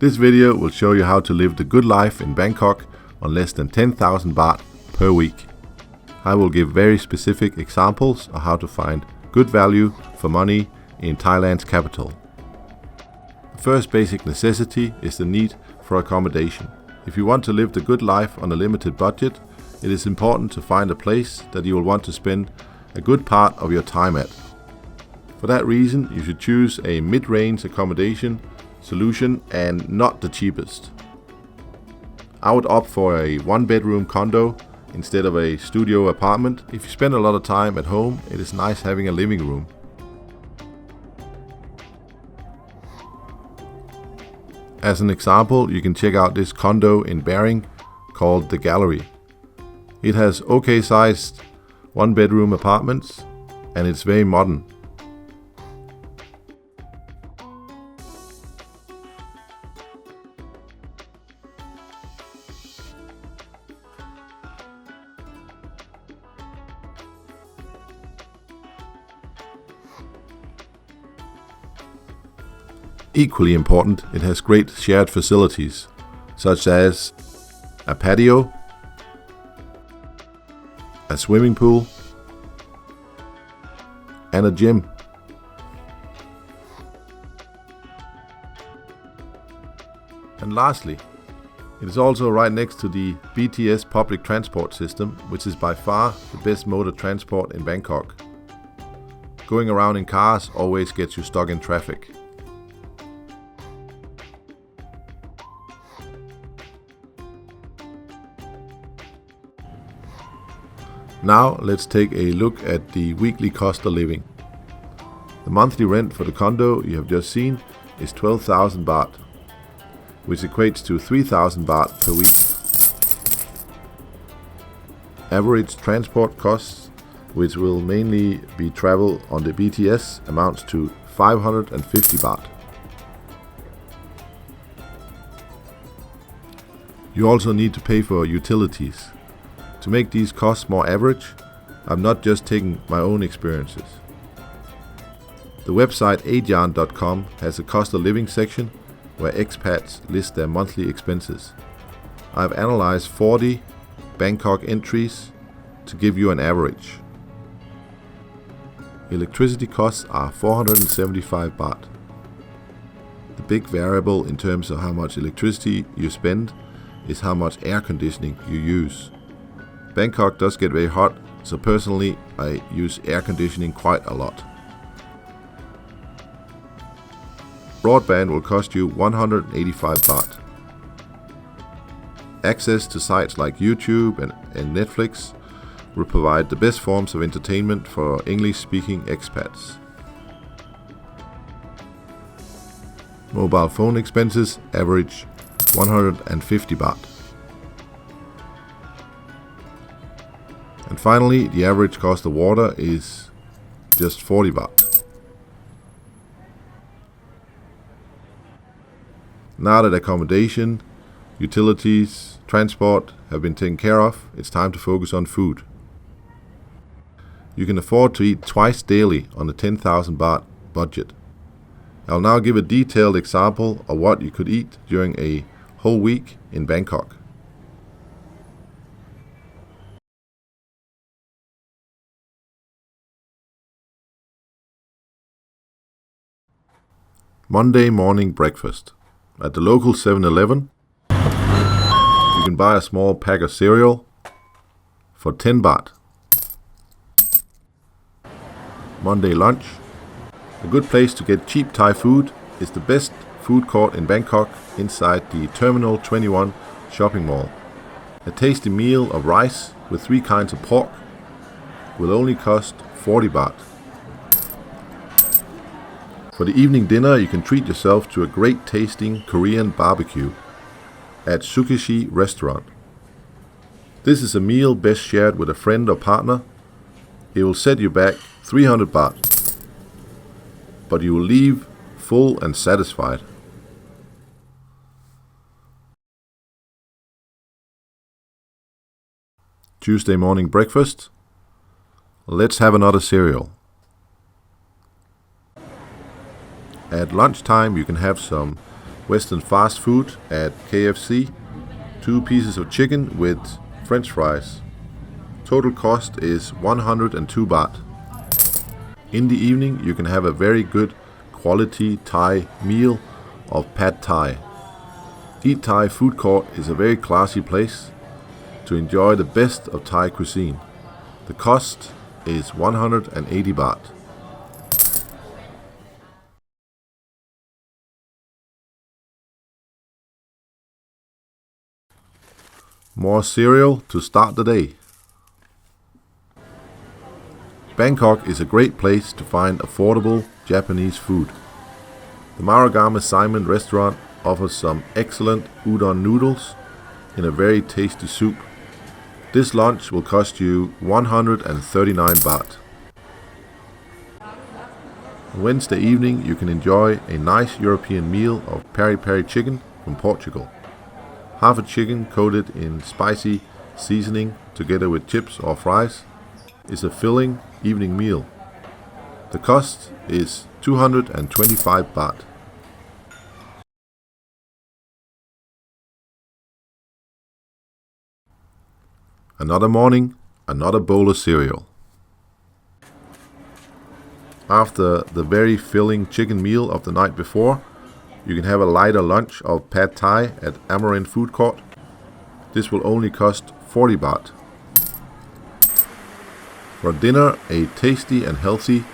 This video will show you how to live the good life in Bangkok on less than 10,000 baht per week. I will give very specific examples of how to find good value for money in Thailand's capital. The first basic necessity is the need for accommodation. If you want to live the good life on a limited budget, it is important to find a place that you will want to spend a good part of your time at. For that reason, you should choose a mid-range accommodation solution and not the cheapest. I would opt for a one-bedroom condo instead of a studio apartment. If you spend a lot of time at home, it is nice having a living room. As an example, you can check out this condo in Baring called The Gallery. It has okay sized one-bedroom apartments and it's very modern. Equally important, it has great shared facilities, such as a patio, a swimming pool, and a gym. And lastly, it is also right next to the BTS public transport system, which is by far the best mode of transport in Bangkok. Going around in cars always gets you stuck in traffic. Now let's take a look at the weekly cost of living. The monthly rent for the condo you have just seen is 12,000 baht, which equates to 3,000 baht per week. Average transport costs, which will mainly be travel on the BTS, amounts to 550 baht. You also need to pay for utilities. To make these costs more average, I'm not just taking my own experiences. The website adyarn.com has a cost of living section where expats list their monthly expenses. I've analyzed 40 Bangkok entries to give you an average. Electricity costs are 475 baht. The big variable in terms of how much electricity you spend is how much air conditioning you use. Bangkok does get very hot, so personally I use air conditioning quite a lot. Broadband will cost you 185 baht. Access to sites like YouTube and Netflix will provide the best forms of entertainment for English-speaking expats. Mobile phone expenses average 150 baht. And finally, the average cost of water is just 40 baht. Now that accommodation, utilities, transport have been taken care of, it's time to focus on food. You can afford to eat twice daily on a 10,000 baht budget. I'll now give a detailed example of what you could eat during a whole week in Bangkok. Monday morning breakfast. At the local 7-Eleven, you can buy a small pack of cereal for 10 baht. Monday lunch. A good place to get cheap Thai food is the best food court in Bangkok inside the Terminal 21 shopping mall. A tasty meal of rice with 3 kinds of pork will only cost 40 baht. For the evening dinner, you can treat yourself to a great tasting Korean barbecue at Sukishi restaurant. This is a meal best shared with a friend or partner. It will set you back 300 baht, but you will leave full and satisfied. Tuesday morning breakfast. Let's have another cereal. At lunchtime you can have some Western fast food at KFC, 2 pieces of chicken with French fries. Total cost is 102 baht. In the evening you can have a very good quality Thai meal of Pad Thai. Eat Thai food court is a very classy place to enjoy the best of Thai cuisine. The cost is 180 baht. More cereal to start the day. Bangkok is a great place to find affordable Japanese food. The Marugame Simon restaurant offers some excellent udon noodles in a very tasty soup. This lunch will cost you 139 baht. On Wednesday evening you can enjoy a nice European meal of peri-peri chicken from Portugal. Half a chicken coated in spicy seasoning together with chips or fries is a filling evening meal. The cost is 225 baht. Another morning, another bowl of cereal. After the very filling chicken meal of the night before, you can have a lighter lunch of Pad Thai at Amarin Food Court. This will only cost 40 baht. For dinner, a tasty and healthy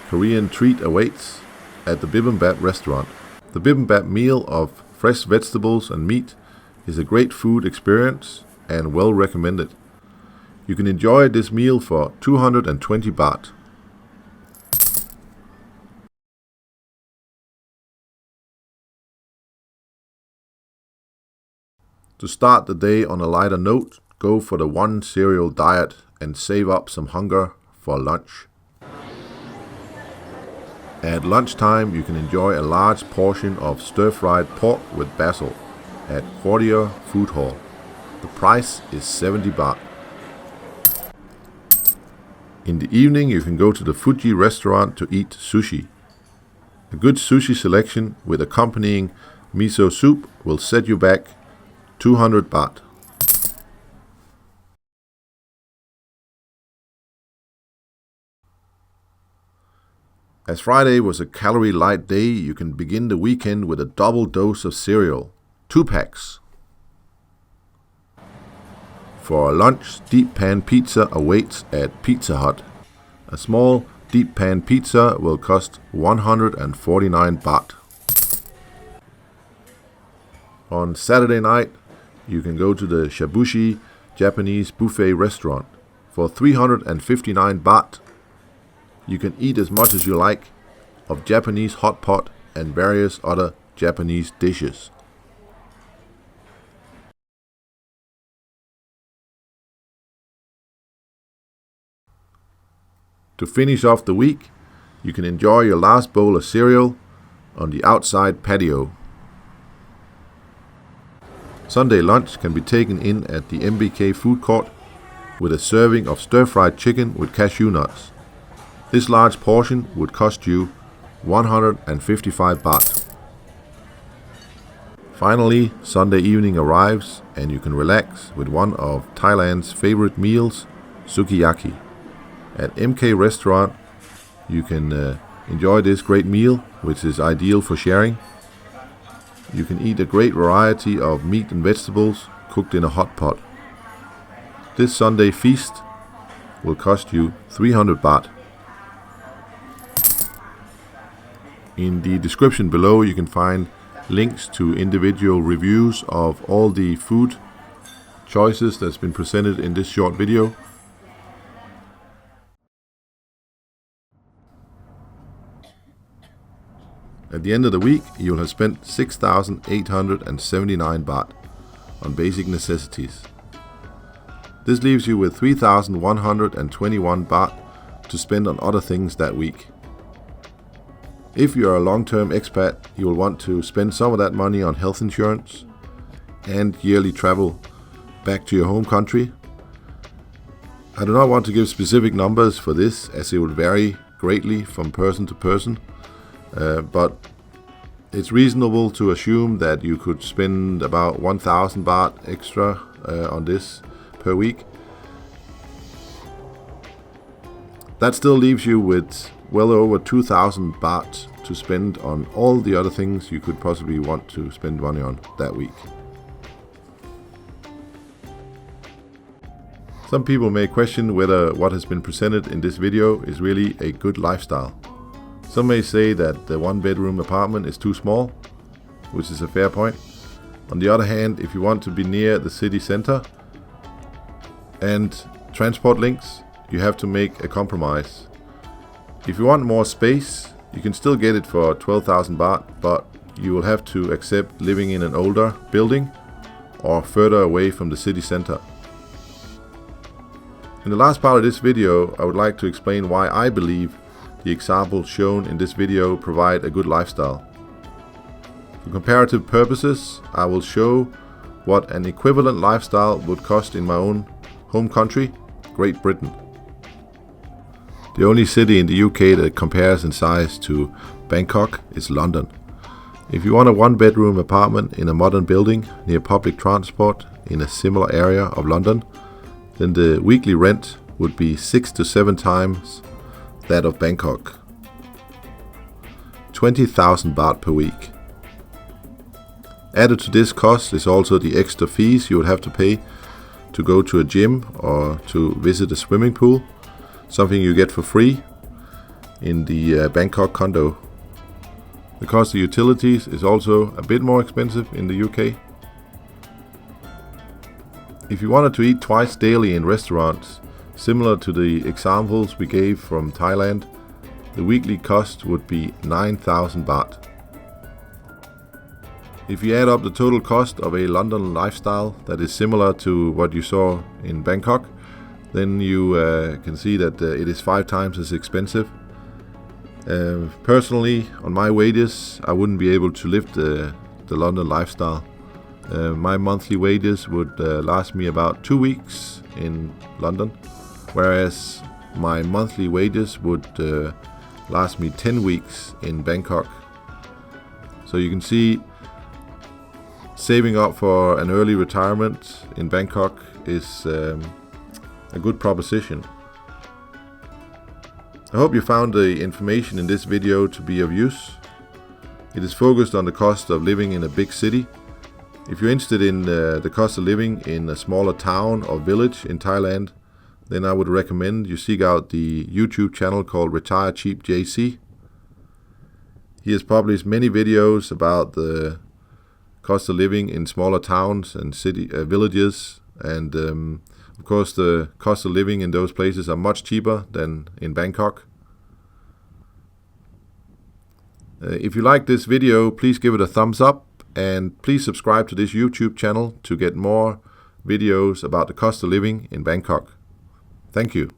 Korean treat awaits at the Bibimbap restaurant. The Bibimbap meal of fresh vegetables and meat is a great food experience and well recommended. You can enjoy this meal for 220 baht. To start the day on a lighter note, go for the one cereal diet and save up some hunger for lunch. At lunchtime you can enjoy a large portion of stir-fried pork with basil at Quartier Food Hall. The price is 70 baht. In the evening you can go to the Fuji restaurant to eat sushi. A good sushi selection with accompanying miso soup will set you back 200 baht. As Friday was a calorie-light day, you can begin the weekend with a double dose of cereal, 2 packs. For lunch, deep pan pizza awaits at Pizza Hut. A small deep pan pizza will cost 149 baht. On Saturday night, you can go to the Shabushi Japanese buffet restaurant. For 359 baht, you can eat as much as you like of Japanese hot pot and various other Japanese dishes. To finish off the week, you can enjoy your last bowl of cereal on the outside patio. Sunday lunch can be taken in at the MBK food court with a serving of stir-fried chicken with cashew nuts. This large portion would cost you 155 baht. Finally, Sunday evening arrives and you can relax with one of Thailand's favorite meals, sukiyaki. At MK Restaurant, you can enjoy this great meal, which is ideal for sharing. You can eat a great variety of meat and vegetables cooked in a hot pot. This Sunday feast will cost you 300 baht. In the description below you can find links to individual reviews of all the food choices that's been presented in this short video. At the end of the week, you'll have spent 6,879 baht on basic necessities. This leaves you with 3,121 baht to spend on other things that week. If you are a long-term expat, you will want to spend some of that money on health insurance and yearly travel back to your home country. I do not want to give specific numbers for this, as it will vary greatly from person to person. But It's reasonable to assume that you could spend about 1,000 baht extra on this per week. That still leaves you with well over 2,000 baht to spend on all the other things you could possibly want to spend money on that week. Some people may question whether what has been presented in this video is really a good lifestyle. Some may say that the one-bedroom apartment is too small, which is a fair point. On the other hand, if you want to be near the city center and transport links, you have to make a compromise. If you want more space, you can still get it for 12,000 baht, but you will have to accept living in an older building or further away from the city center. In the last part of this video, I would like to explain why I believe the examples shown in this video provide a good lifestyle. For comparative purposes, I will show what an equivalent lifestyle would cost in my own home country, Great Britain. The only city in the UK that compares in size to Bangkok is London. If you want a one-bedroom apartment in a modern building near public transport in a similar area of London, then the weekly rent would be 6 to 7 times that of Bangkok. 20,000 baht per week. Added to this cost is also the extra fees you would have to pay to go to a gym or to visit a swimming pool, something you get for free in the Bangkok condo. The cost of utilities is also a bit more expensive in the UK. If you wanted to eat twice daily in restaurants, similar to the examples we gave from Thailand, the weekly cost would be 9,000 baht. If you add up the total cost of a London lifestyle that is similar to what you saw in Bangkok, then you can see that it is 5 times as expensive. Personally, on my wages, I wouldn't be able to live the London lifestyle. My monthly wages would last me about 2 weeks in London, whereas my monthly wages would last me 10 weeks in Bangkok. So you can see saving up for an early retirement in Bangkok is a good proposition. I hope you found the information in this video to be of use. It is focused on the cost of living in a big city. If you're interested in the cost of living in a smaller town or village in Thailand, then I would recommend you seek out the YouTube channel called Retire Cheap JC. He has published many videos about the cost of living in smaller towns and villages, and of course the cost of living in those places are much cheaper than in Bangkok. If you like this video, please give it a thumbs up. And please subscribe to this YouTube channel to get more videos about the cost of living in Bangkok. Thank you.